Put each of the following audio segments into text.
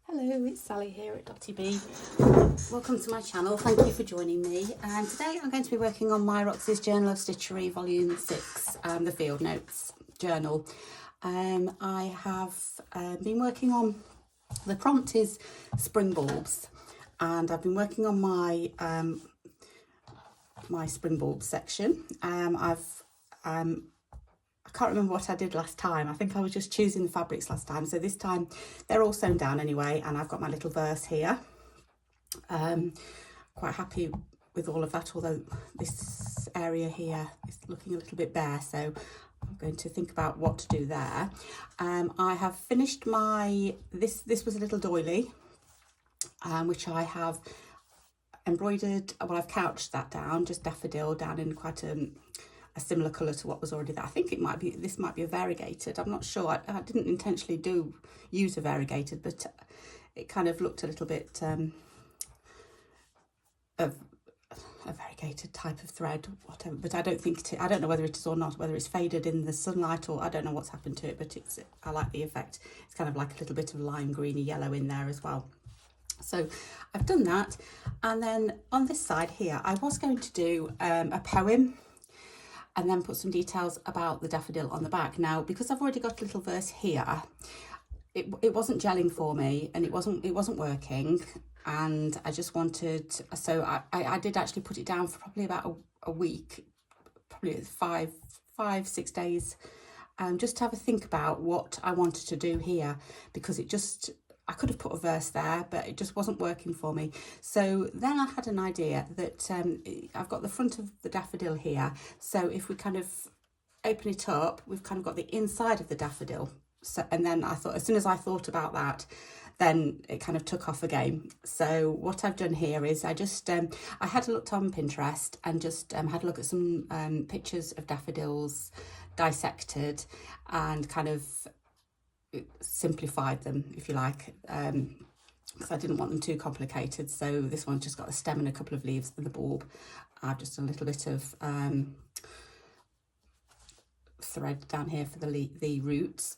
Hello, it's Sally here at Dotty B. Welcome to my channel, thank you for joining me. And today I'm going to be working on my Roxy's Journal of Stitchery Volume 6, the Field Notes Journal. I have been working on, the prompt is spring bulbs, and I've been working on my my spring bulb section. I can't remember what I did last time. I think I was just choosing the fabrics last time. So this time they're all sewn down anyway, and I've got my little verse here. Quite happy with all of that, although this area here is looking a little bit bare, so I'm going to think about what to do there. I have finished my, this was a little doily, which I have embroidered, well, I've couched that down, just daffodil down in quite a similar colour to what was already there. I think it might be, this might be a variegated, I'm not sure. I didn't intentionally use a variegated, but it kind of looked a little bit of a variegated type of thread, whatever, but I don't think I don't know whether it is or not, whether it's faded in the sunlight, or I don't know what's happened to it, but I like the effect. It's kind of like a little bit of lime greeny yellow in there as well. So I've done that, and then on this side here I was going to do a poem and then put some details about the daffodil on the back. Now, because I've already got a little verse here, it wasn't gelling for me, and it wasn't working, and I just wanted, so I did actually put it down for probably about a week, probably 5-6 days, just to have a think about what I wanted to do here, because I could have put a verse there, but it just wasn't working for me. So then I had an idea that I've got the front of the daffodil here. So if we kind of open it up, we've kind of got the inside of the daffodil. So, and then I thought, as soon as I thought about that, then it kind of took off again. So what I've done here is I just, I had looked on Pinterest and just had a look at some pictures of daffodils dissected, and kind of simplified them, if you like, because I didn't want them too complicated. So this one's just got a stem and a couple of leaves and the bulb. I've just done a little bit of thread down here for the roots.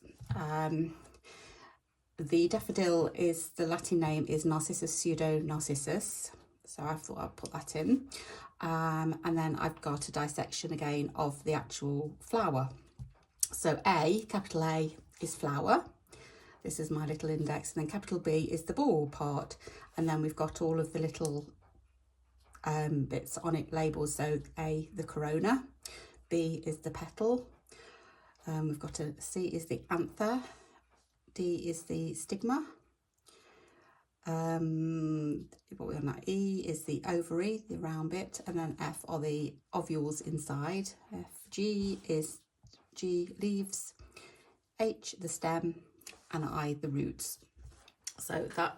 The daffodil is, the Latin name is Narcissus pseudo-narcissus, so I thought I'd put that in. And then I've got a dissection again of the actual flower. So A, capital A, is flower. This is my little index, and then capital B is the bulb part, and then we've got all of the little bits on it labels. So A, the corona, B is the petal, we've got a C is the anther, D is the stigma, what we on that, E is the ovary, the round bit, and then F are the ovules inside. G is leaves, H the stem, and I the roots. So that,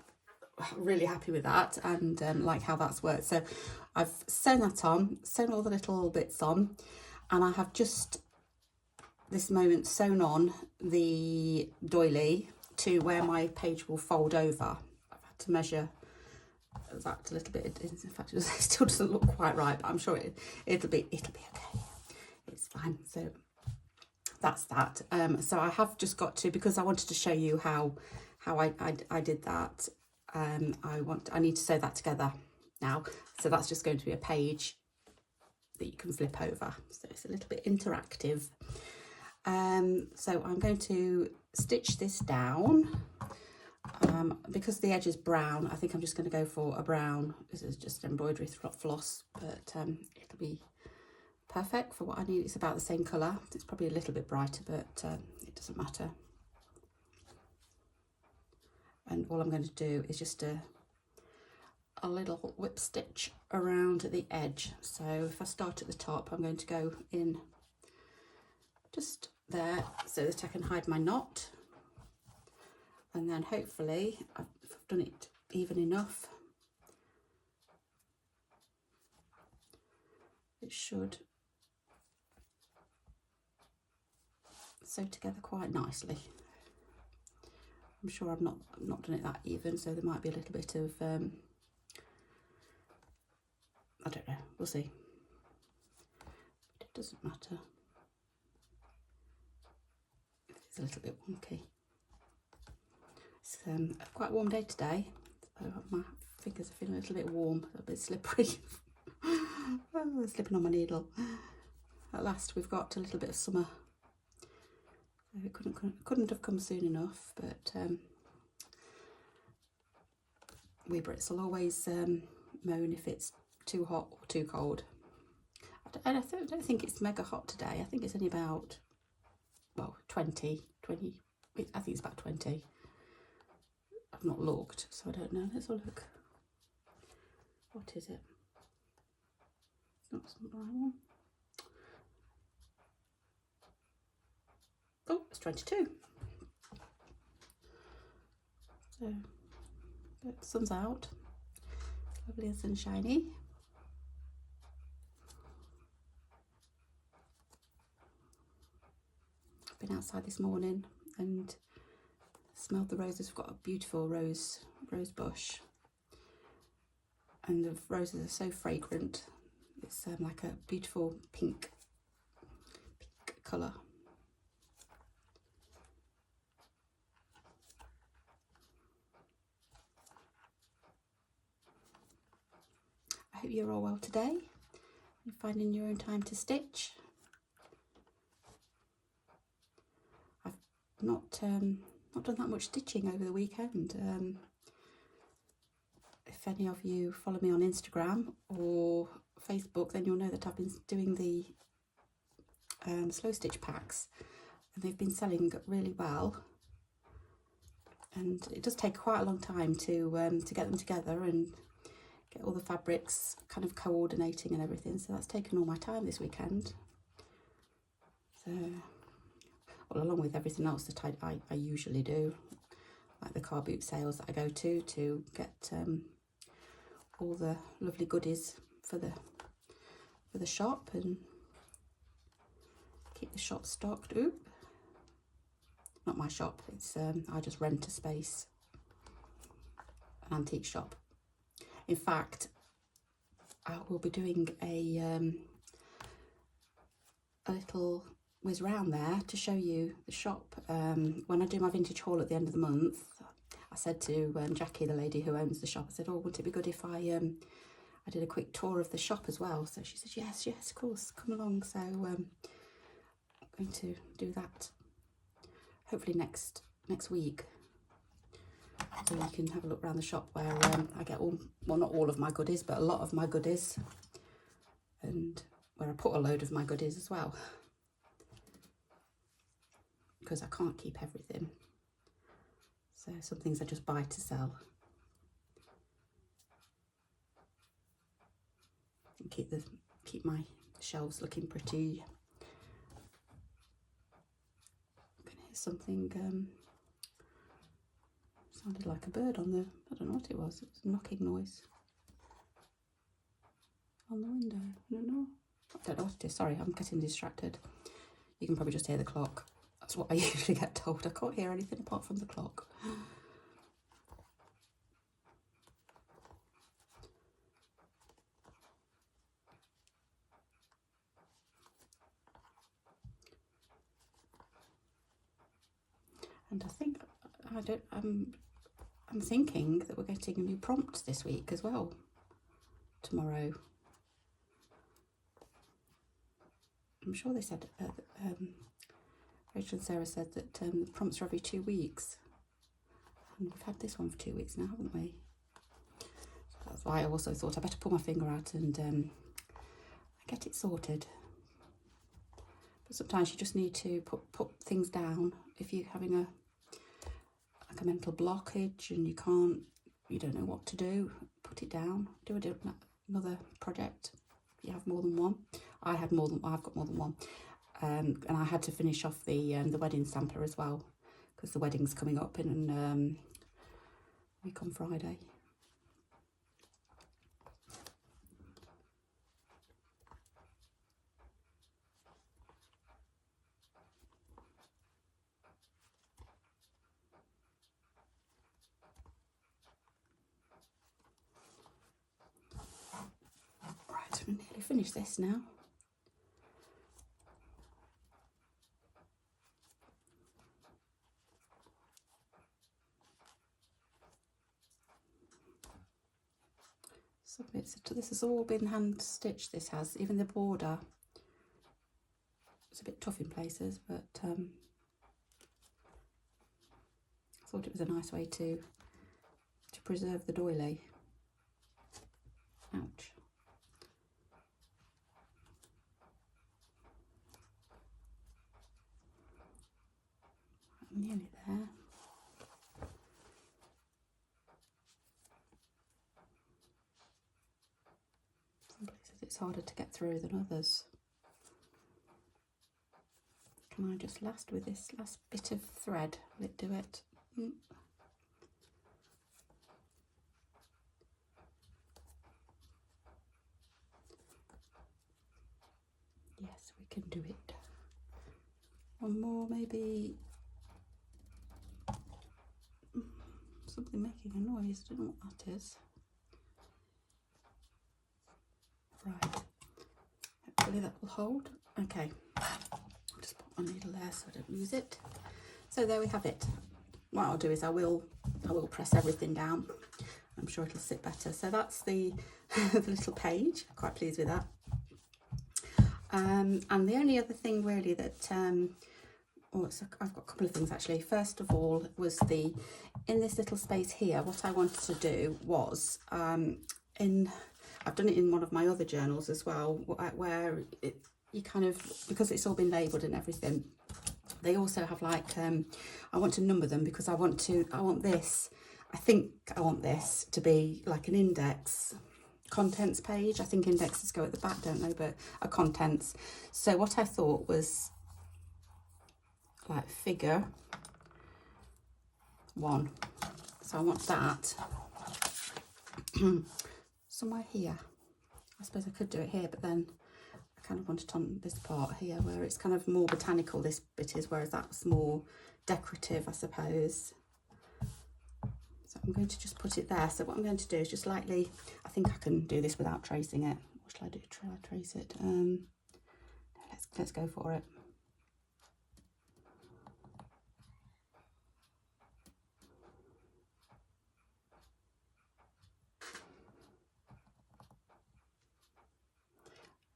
really happy with that, and like how that's worked. So I've sewn that on, sewn all the little bits on, and I have just this moment sewn on the doily to where my page will fold over. I've had to measure that a little bit. In fact, it still doesn't look quite right, but I'm sure it'll be okay. It's fine. So that's that. So I have just got to, because I wanted to show you how I did that. I need to sew that together now. So that's just going to be a page that you can flip over. So it's a little bit interactive. So I'm going to stitch this down. Because the edge is brown, I think I'm just going to go for a brown. This is just embroidery floss, but it'll be perfect for what I need. It's about the same colour. It's probably a little bit brighter, but it doesn't matter. And all I'm going to do is just a little whip stitch around the edge. So if I start at the top, I'm going to go in just there so that I can hide my knot. And then hopefully, if I've done it even enough, it should sew together quite nicely. I'm sure I've not done it that even, so there might be a little bit of I don't know, we'll see. But it doesn't matter. It's a little bit wonky. It's quite a warm day today, so my fingers are feeling a little bit warm, a bit slippery. Oh, slipping on my needle. At last we've got a little bit of summer. It couldn't have come soon enough, but we Brits will always moan if it's too hot or too cold. I don't think it's mega hot today. I think it's only about, well, 20. I think it's about 20. I've not looked, so I don't know. Let's have a look. What is it? It's not the right one. Oh, it's 22. So, but the sun's out. Lovely and sunshiny. I've been outside this morning and smelled the roses. We've got a beautiful rose bush, and the roses are so fragrant. It's like a beautiful pink colour. I hope you're all well today. You're finding your own time to stitch. I've not done that much stitching over the weekend. If any of you follow me on Instagram or Facebook, then you'll know that I've been doing the slow stitch packs, and they've been selling really well. And it does take quite a long time to get them together and get all the fabrics kind of coordinating and everything. So that's taken all my time this weekend. So, well, along with everything else that I usually do, like the car boot sales that I go to get all the lovely goodies for the shop and keep the shop stocked. Oop, not my shop. It's I just rent a space, an antique shop. In fact, I will be doing a little whiz round there to show you the shop. When I do my vintage haul at the end of the month, I said to Jackie, the lady who owns the shop, I said, oh, wouldn't it be good if I did a quick tour of the shop as well? So she said, yes, of course, come along. So I'm going to do that hopefully next week. So you can have a look around the shop where I get all, well, not all of my goodies, but a lot of my goodies, and where I put a load of my goodies as well, because I can't keep everything. So some things I just buy to sell and keep my shelves looking pretty. I can hear something. Sounded like a bird on the, I don't know what it was a knocking noise on the window. I don't know what it is. Sorry, I'm getting distracted. You can probably just hear the clock. That's what I usually get told. I can't hear anything apart from the clock. And I think, I'm thinking that we're getting a new prompt this week as well, tomorrow. I'm sure they said, Rachel and Sarah said that the prompts are every 2 weeks. And we've had this one for 2 weeks now, haven't we? So that's why I also thought I better pull my finger out and get it sorted. But sometimes you just need to put things down. If you're having a mental blockage and you don't know what to do, put it down. Do another project. You have more than one. I've got more than one, and I had to finish off the wedding sampler as well, because the wedding's coming up in a week on Friday. Right, I'm nearly finished this now. Some bits, this has all been hand stitched, this has, even the border. It's a bit tough in places, but I thought it was a nice way to preserve the doily. Ouch. I'm nearly there. Some places it's harder to get through than others. Can I just last with this last bit of thread? Will it do it? Yes, we can do it. One more, maybe. Something making a noise. I don't know what that is. Right. Hopefully that will hold. Okay. I'll just put my needle there so I don't lose it. So there we have it. What I'll do is I will press everything down. I'm sure it'll sit better. So that's the the little page. I'm quite pleased with that. And the only other thing really that I've got a couple of things actually. First of all was in this little space here, what I wanted to do was I've done it in one of my other journals as well, where you kind of, because it's all been labelled and everything, they also have like I want to number them because I want this to be like an index contents page. I think indexes go at the back, don't they, but a contents. So what I thought was like figure 1. So I want that somewhere here. I suppose I could do it here, but then I kind of want it on this part here where it's kind of more botanical, this bit is, whereas that's more decorative, I suppose. So I'm going to just put it there. So what I'm going to do is just lightly, I think I can do this without tracing it. What shall I do? Try trace it. Let's go for it.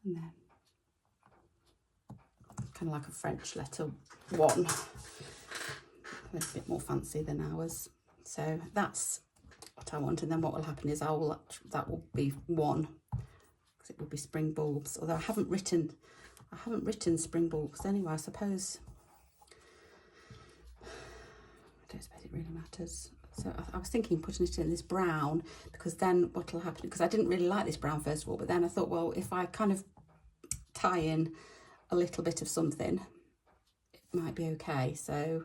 And then kind of like a French letter 1, a little bit more fancy than ours. So that's what I want, and then what will happen is that will be 1, because it will be spring bulbs. Although I haven't written spring bulbs anyway. I suppose I don't suppose it really matters. So I was thinking putting it in this brown, because then what will happen, because I didn't really like this brown first of all, but then I thought, well, if I kind of tie in a little bit of something, it might be okay. So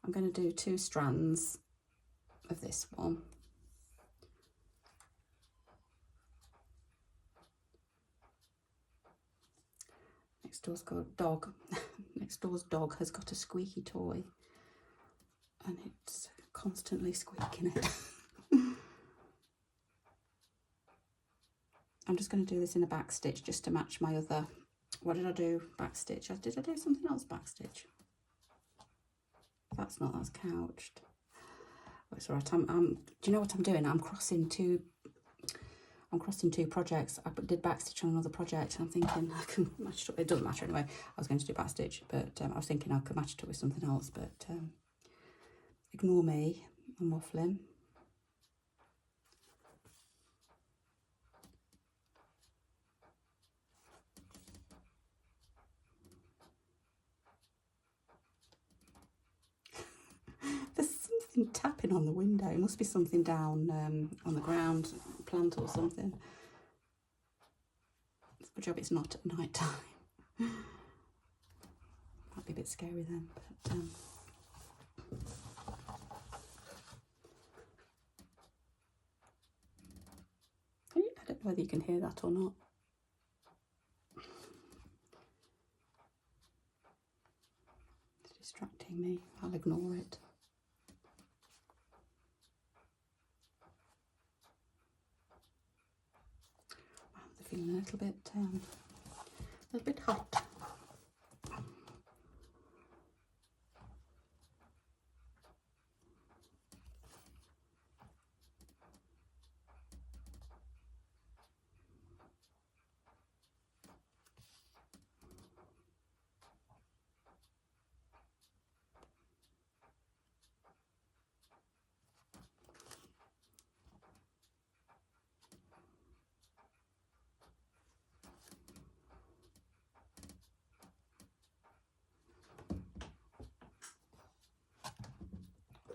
I'm going to do 2 strands of this one. Next door's got a dog. Next door's dog has got a squeaky toy, and it's constantly squeaking it. I'm just going to do this in a back stitch just to match my other. What did I do? Back stitch. Did I do something else back stitch? That's couched. Oh, it's all right. Do you know what I'm doing? I'm crossing two projects. I did back stitch on another project, and I'm thinking I can match it up. It doesn't matter anyway. I was going to do back stitch, but I was thinking I could match it up with something else, but ignore me. I'm waffling. There's something tapping on the window. It must be something down on the ground, plant or something. It's a good job it's not at night time. Might be a bit scary then, but I don't know whether you can hear that or not. It's distracting me. I'll ignore it. I'm feeling a little bit hot.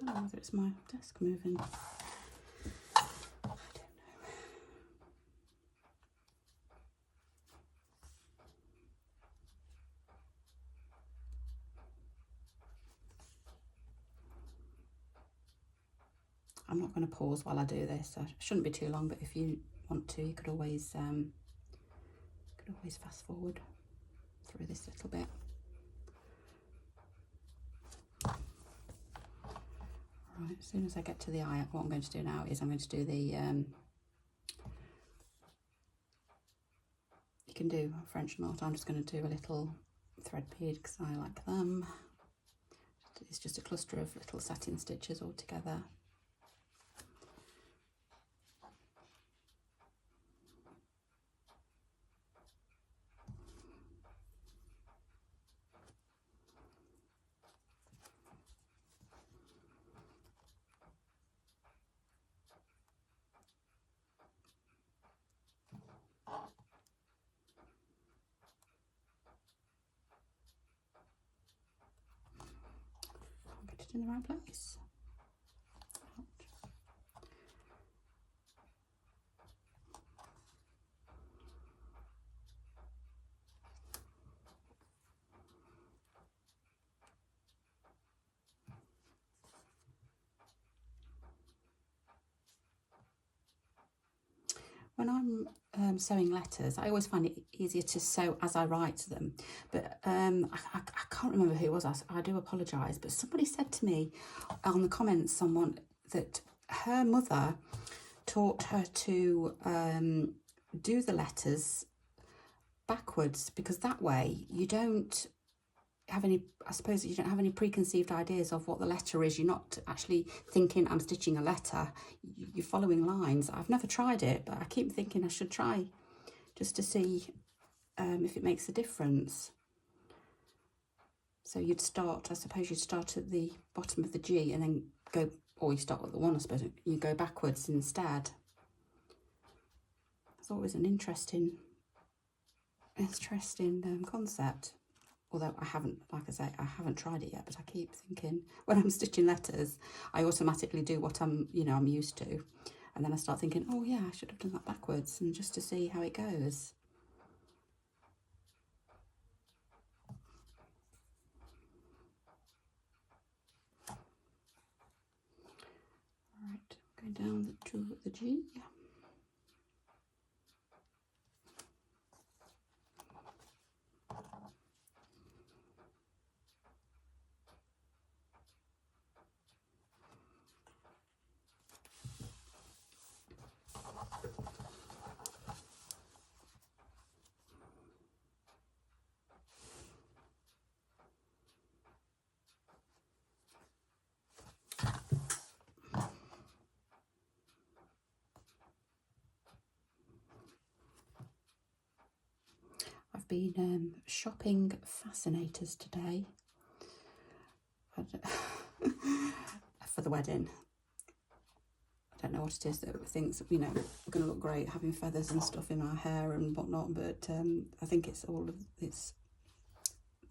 don't know whether it's my desk moving. I don't know. I'm not going to pause while I do this. I shouldn't be too long, but if you want to, you could always fast forward through this little bit. Right, as soon as I get to the eye, what I'm going to do now is I'm going to do the, you can do French knot. I'm just going to do a little thread bead because I like them. It's just a cluster of little satin stitches all together. Get it in the right place. When I'm sewing letters, I always find it easier to sew as I write them. But I can't remember who it was. I do apologise. But somebody said to me on the comments, someone, that her mother taught her to do the letters backwards, because that way you don't have any, I suppose you don't have any preconceived ideas of what the letter is. You're not actually thinking I'm stitching a letter, you're following lines. I've never tried it, but I keep thinking I should try just to see if it makes a difference. So you'd start, I suppose you'd start at the bottom of the G and then go, or you start with the 1, I suppose, you go backwards instead. It's always an interesting concept. Although I haven't, like I say, I haven't tried it yet, but I keep thinking when I'm stitching letters, I automatically do what I'm used to. And then I start thinking, oh yeah, I should have done that backwards, and just to see how it goes. All right, going down to the G. I've been shopping fascinators today for the wedding. I don't know what it is that thinks, you know, I'm going to look great having feathers and stuff in my hair and whatnot, but I think it's the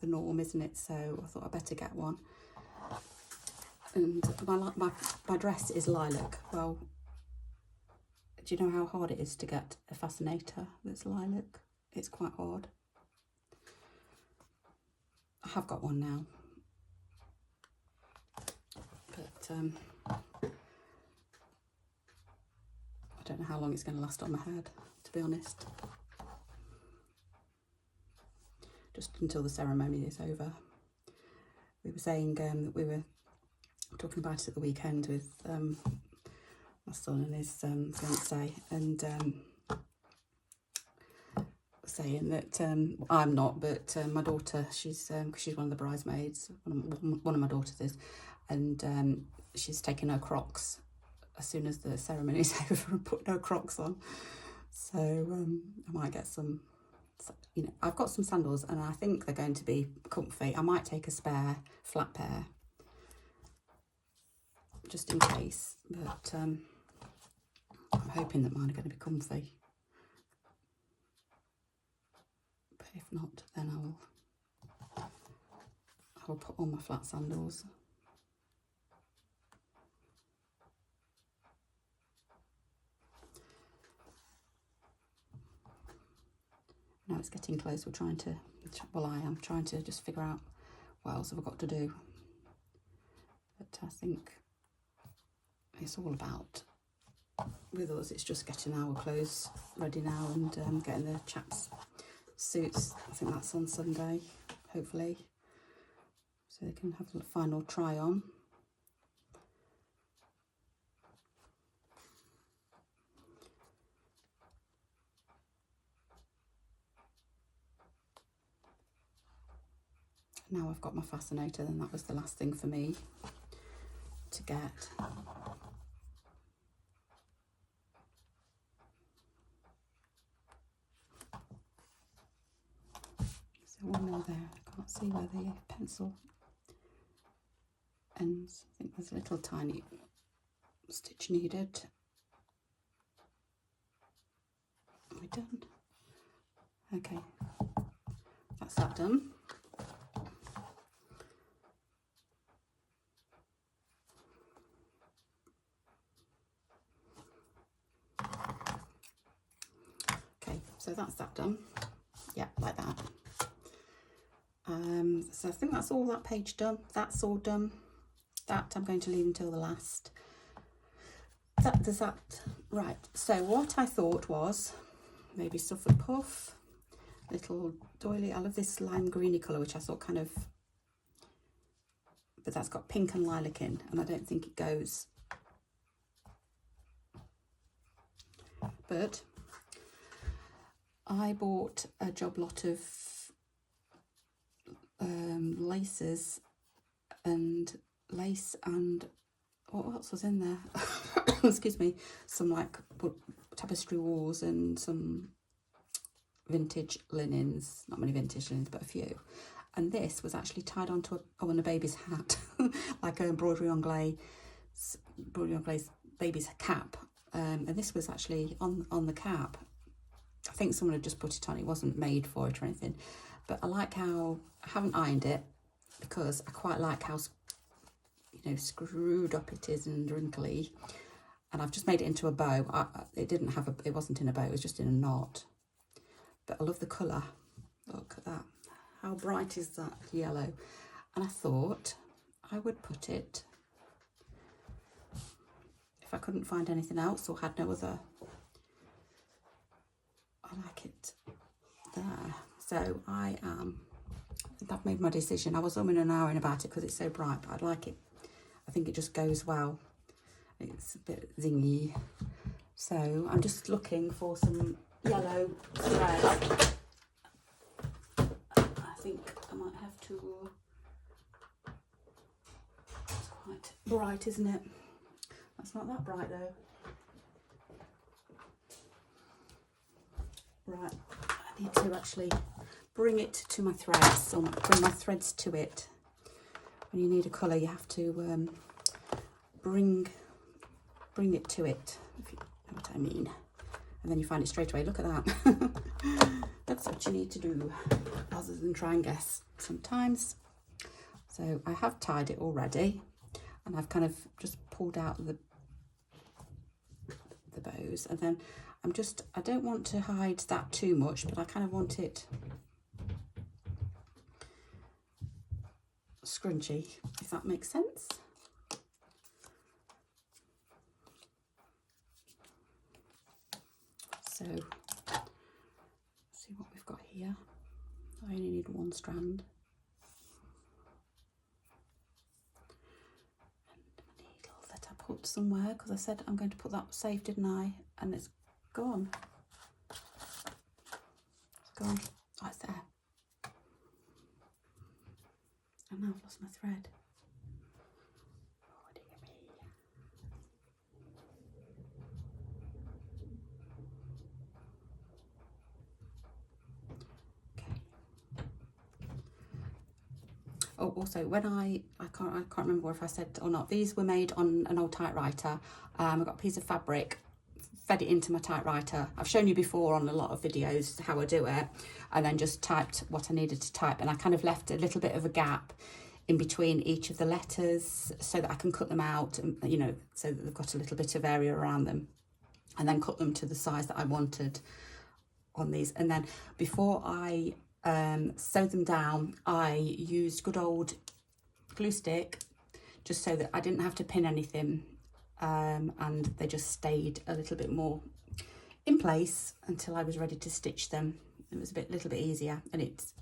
norm, isn't it? So I thought I'd better get one. And my dress is lilac. Well, do you know how hard it is to get a fascinator that's lilac? It's quite hard. I have got one now, but I don't know how long it's going to last on my head, to be honest. Just until the ceremony is over. We were saying that we were talking about it at the weekend with my son and his fiance, and saying that I'm not, but my daughter, she's one of the bridesmaids, one of my daughters is, and she's taken her Crocs as soon as the ceremony's over and put no Crocs on. So I might get some, you know, I've got some sandals and I think they're going to be comfy. I might take a spare flat pair just in case, but I'm hoping that mine are going to be comfy. But if not, then I will put on my flat sandals. it's getting close. We're trying to, well, I am trying to just figure out what else have I got to do. But I think it's all about, with us, it's just getting our clothes ready now and getting the chaps' suits. I think that's on Sunday, hopefully, so they can have a final try on. Now I've got my fascinator, then that was the last thing for me to get. So one more there. I can't see where the pencil ends. I think there's a little tiny stitch needed. Are we done? Okay, that's that done. So that's that done. Yeah, like that. So I think that's all that page done. That's all done. That I'm going to leave until the last. Does that right? So what I thought was maybe Suffolk Puff, little doily. I love this lime greeny colour, which I thought kind of, but that's got pink and lilac in, and I don't think it goes. But I bought a job lot of laces and lace and what else was in there? Excuse me. Some like tapestry walls and some vintage linens. Not many vintage linens, but a few. And this was actually tied onto a baby's hat, like a embroidery on glaze baby's cap. And this was actually on the cap. I think someone had just put it on. It wasn't made for it or anything. But I like how, I haven't ironed it because I quite like how, you know, screwed up it is and wrinkly. And I've just made it into a bow. It wasn't in a bow, it was just in a knot. But I love the colour. Look at that. How bright is that yellow? And I thought I would put it, if I couldn't find anything else or had no other, I like it there. So I think I've made my decision. I was umming and ahhing about it because it's so bright, but I'd like it. I think it just goes well. It's a bit zingy. So I'm just looking for some yellow thread. I think I might have to. It's quite bright, isn't it? That's not that bright though. Right, I need to actually bring it to my threads, or bring my threads to it. When you need a colour, you have to bring it to it, if you know what I mean. And then you find it straight away. Look at that. That's what you need to do, other than try and guess sometimes. So I have tied it already, and I've kind of just pulled out the bows, and then I don't want to hide that too much, but I kind of want it scrunchy, if that makes sense. So, see what we've got here. I only need one strand. And my needle that I put somewhere, because I said I'm going to put that safe, didn't I? And it's gone. It's gone. Oh, it's there. And now I've lost my thread. Oh, dear me. Okay. Oh, also, when I can't remember if I said or not, these were made on an old typewriter. I got a piece of fabric, fed it into my typewriter. I've shown you before on a lot of videos how I do it, and then just typed what I needed to type, and I kind of left a little bit of a gap in between each of the letters so that I can cut them out, and, you know, so that they've got a little bit of area around them, and then cut them to the size that I wanted on these. And then before I sewed them down, I used good old glue stick just so that I didn't have to pin anything, and they just stayed a little bit more in place until I was ready to stitch them. It was a little bit easier, and it's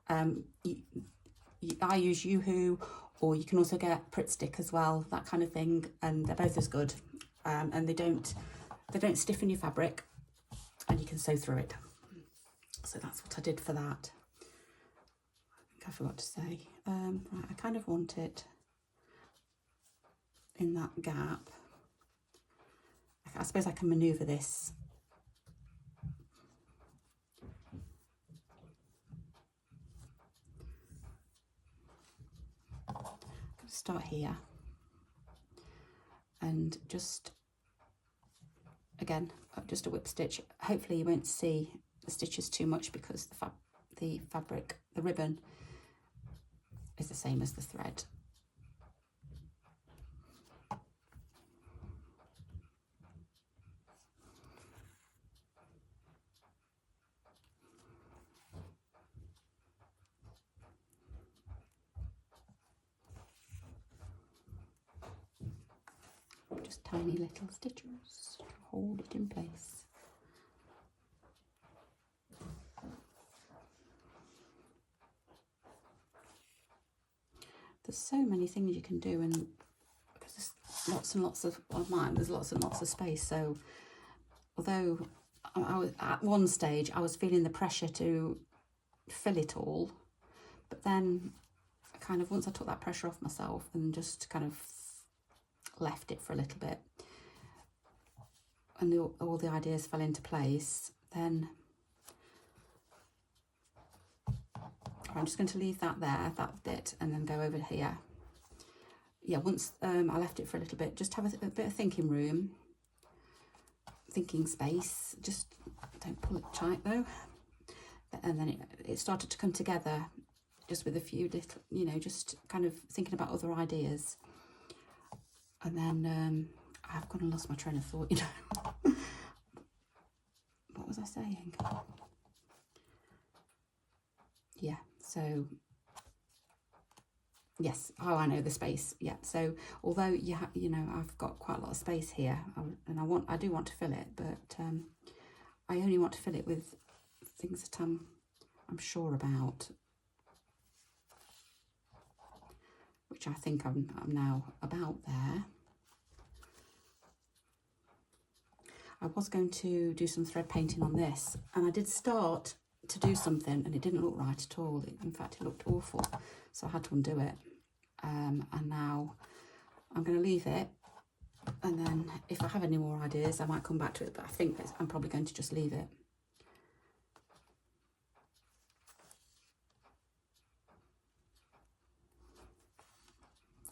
I use Yoo-hoo, or you can also get Pritt Stick as well, that kind of thing, and they're both as good, and they don't stiffen your fabric, and you can sew through it. So that's what I did for that. I think I forgot to say, right, I kind of want it in that gap. I suppose I can manoeuvre this. I'm going to start here and just, again, just a whip stitch. Hopefully you won't see the stitches too much because the fabric, the ribbon is the same as the thread. Just tiny little stitches to hold it in place. There's so many things you can do, and because there's lots and lots of, on mine, there's lots and lots of space. So although I was, at one stage I was feeling the pressure to fill it all, but then kind of once I took that pressure off myself and just kind of left it for a little bit, and all the ideas fell into place, then I'm just going to leave that there, that bit, and then go over here. Yeah, once I left it for a little bit, just have a bit of thinking room, thinking space. Just don't pull it tight though. And then it started to come together, just with a few little, you know, just kind of thinking about other ideas. And then I've gone and lost my train of thought, you know. What was I saying? Yeah, so yes, oh, I know, the space. Yeah, so although you know, I've got quite a lot of space here, and I do want to fill it, but I only want to fill it with things that I'm sure about, which I think I'm now about there. I was going to do some thread painting on this, and I did start to do something, and it didn't look right at all. In fact, it looked awful, so I had to undo it. And now I'm going to leave it, and then if I have any more ideas I might come back to it, but I think I'm probably going to just leave it.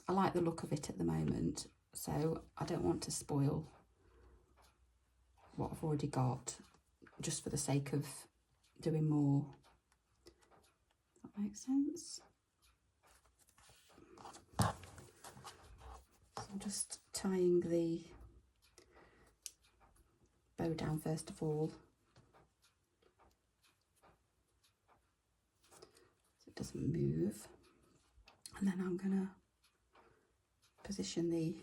I like the look of it at the moment, so I don't want to spoil what I've already got just for the sake of doing more. Does that make sense? So I'm just tying the bow down first of all, so it doesn't move, and then I'm gonna position the,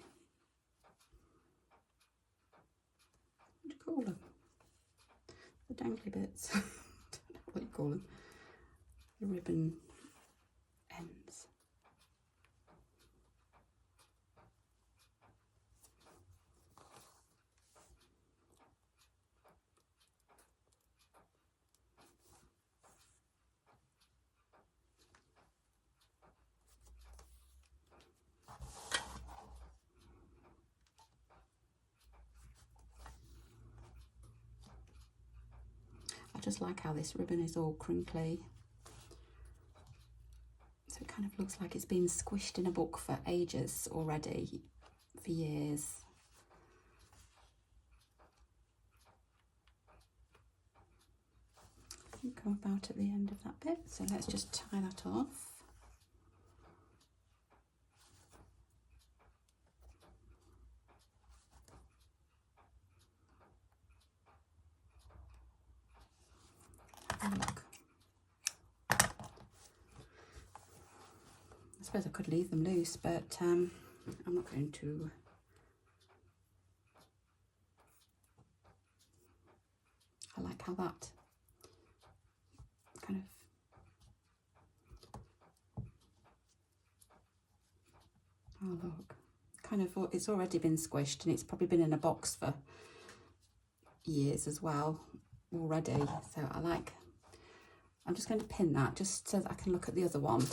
what do you call them? The dangly bits. I don't know what you call them. The ribbon ends. I just like how this ribbon is all crinkly. So it kind of looks like it's been squished in a book for ages already, for years. I think I'm about at the end of that bit, so let's just tie that off. suppose I could leave them loose, but I'm not going to. I like how that kind of, oh look, kind of, it's already been squished, and it's probably been in a box for years as well already. So I like, I'm just going to pin that just so that I can look at the other one.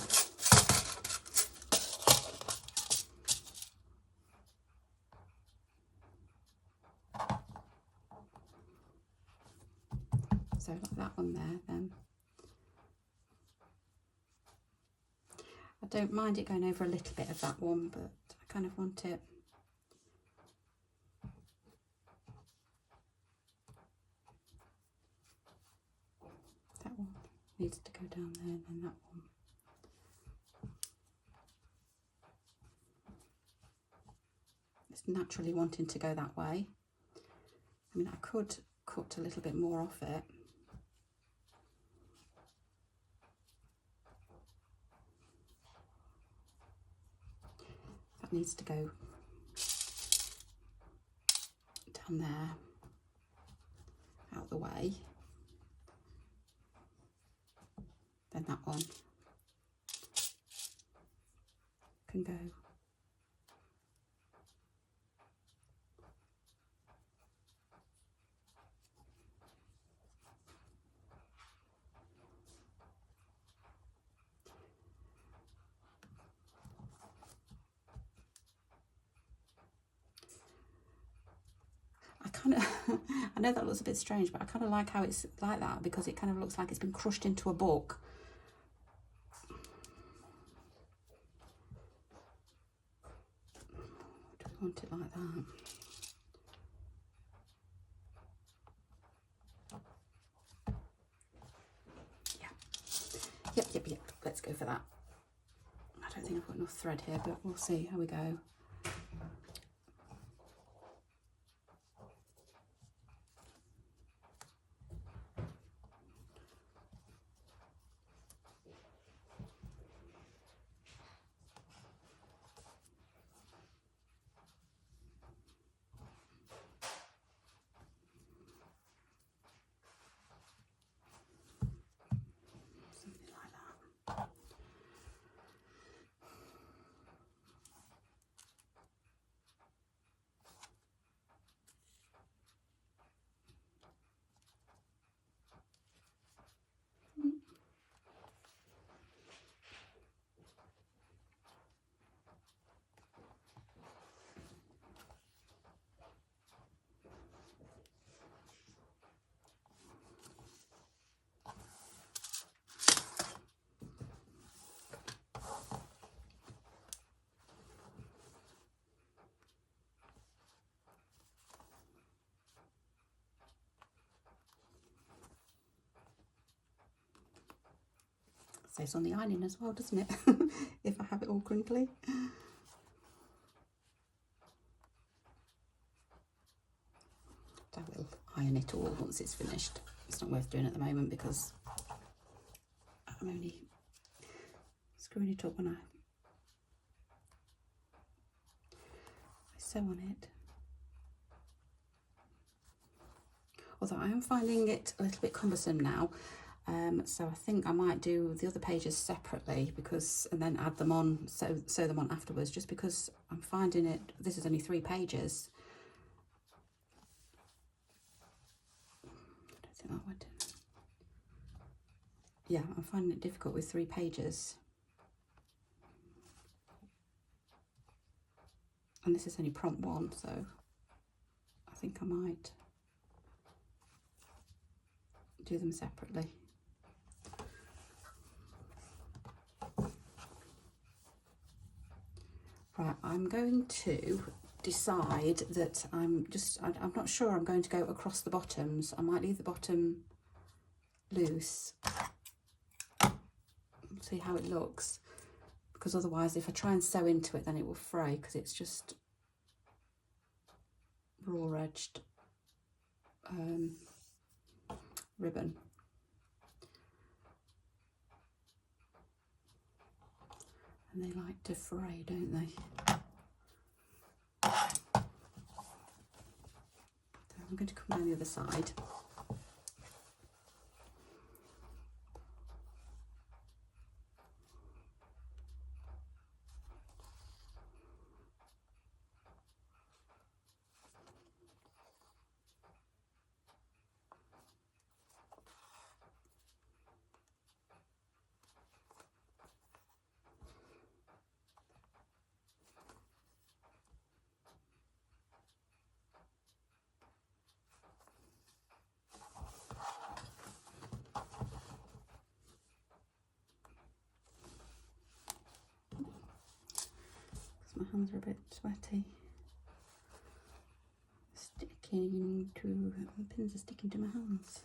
So like that one there then. I don't mind it going over a little bit of that one, but I kind of want it. That one needs to go down there, and then that one. It's naturally wanting to go that way. I mean, I could cut a little bit more off it. That needs to go down there, out the way. Then that one can go. I know that looks a bit strange, but I kind of like how it's like that, because it kind of looks like it's been crushed into a book. Do we want it like that? Yeah. Yep. Let's go for that. I don't think I've got enough thread here, but we'll see how we go. Says on the ironing as well, doesn't it? If I have it all crinkly. I will iron it all once it's finished. It's not worth doing at the moment because I'm only screwing it up when I sew on it. Although I am finding it a little bit cumbersome now. So I think I might do the other pages separately, because, and then add them on, sew them on afterwards, just because I'm finding it, this is only 3 pages. I don't think that would. Yeah, I'm finding it difficult with 3 pages. And this is only prompt 1, so I think I might do them separately. Right, I'm going to decide that I'm not sure I'm going to go across the bottoms. I might leave the bottom loose, see how it looks, because otherwise if I try and sew into it then it will fray, because it's just raw edged ribbon. And they like to fray, don't they? So I'm going to come down the other side. My hands are a bit sweaty. Sticking to, the pins are sticking to my hands.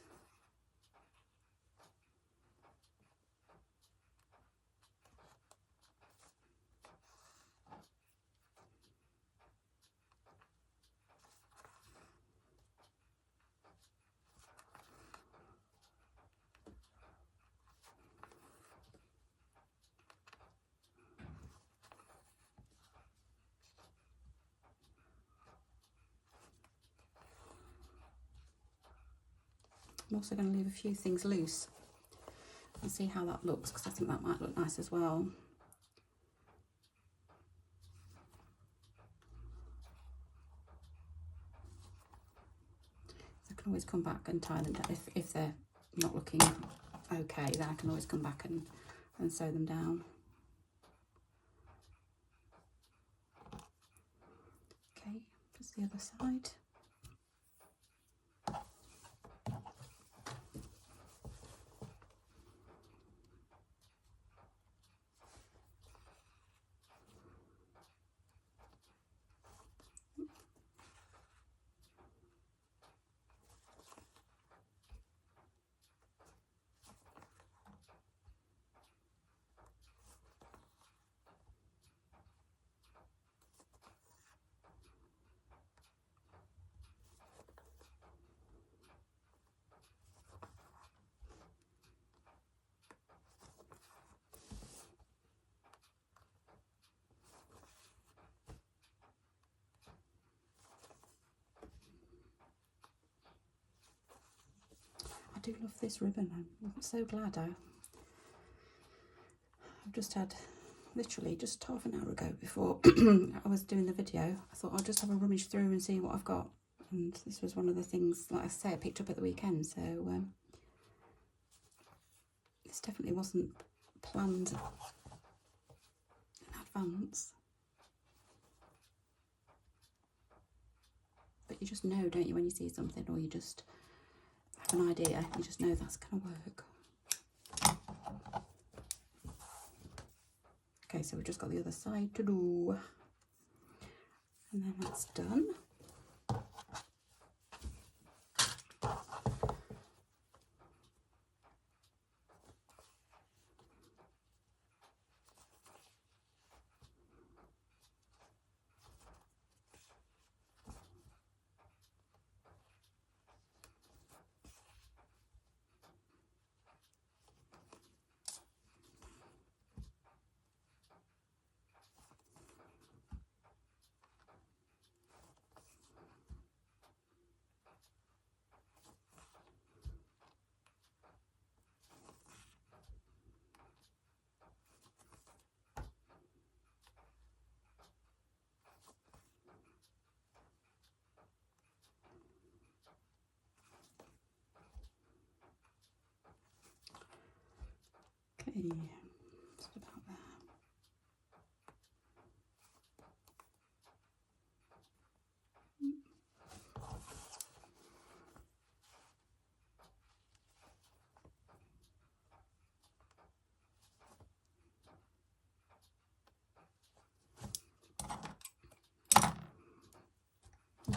I'm also going to leave a few things loose and see how that looks, because I think that might look nice as well. So I can always come back and tie them down. If they're not looking okay, then I can always come back and sew them down. Okay, just the other side. I do love this ribbon. I'm so glad I've just had, literally just half an hour ago before I was doing the video, I thought I'll just have a rummage through and see what I've got. And this was one of the things, like I say, I picked up at the weekend. So this definitely wasn't planned in advance. But you just know, don't you, when you see something, or you just have an idea, you just know that's going to work. Okay, so we've just got the other side to do. And then that's done. Okay, just about there.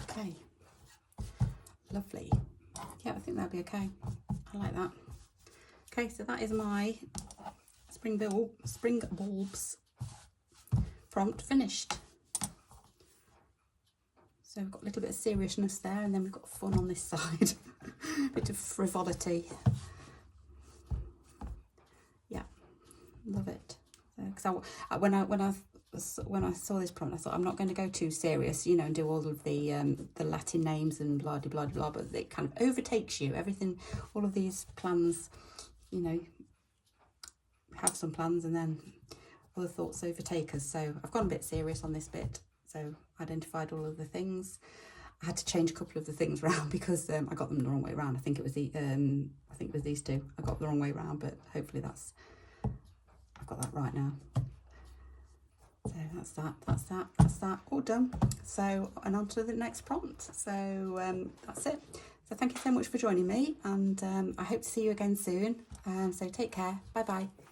Okay, lovely. Yeah, I think that'll be okay. I like that. Okay, so that is my spring bulbs prompt finished. So we've got a little bit of seriousness there, and then we've got fun on this side. A bit of frivolity. Yeah, love it. So because when I saw this prompt, I thought I'm not going to go too serious, you know, and do all of the Latin names and blah blah blah blah. But it kind of overtakes you. Everything, all of these plans, you know, have some plans and then other thoughts overtake us. So I've gone a bit serious on this bit. So identified all of the things. I had to change a couple of the things around because I got them the wrong way around. I think it was these two. I got the wrong way around, but hopefully I've got that right now. So that's that, all done. So, and on to the next prompt. So that's it. So thank you so much for joining me, and I hope to see you again soon. So take care. Bye bye.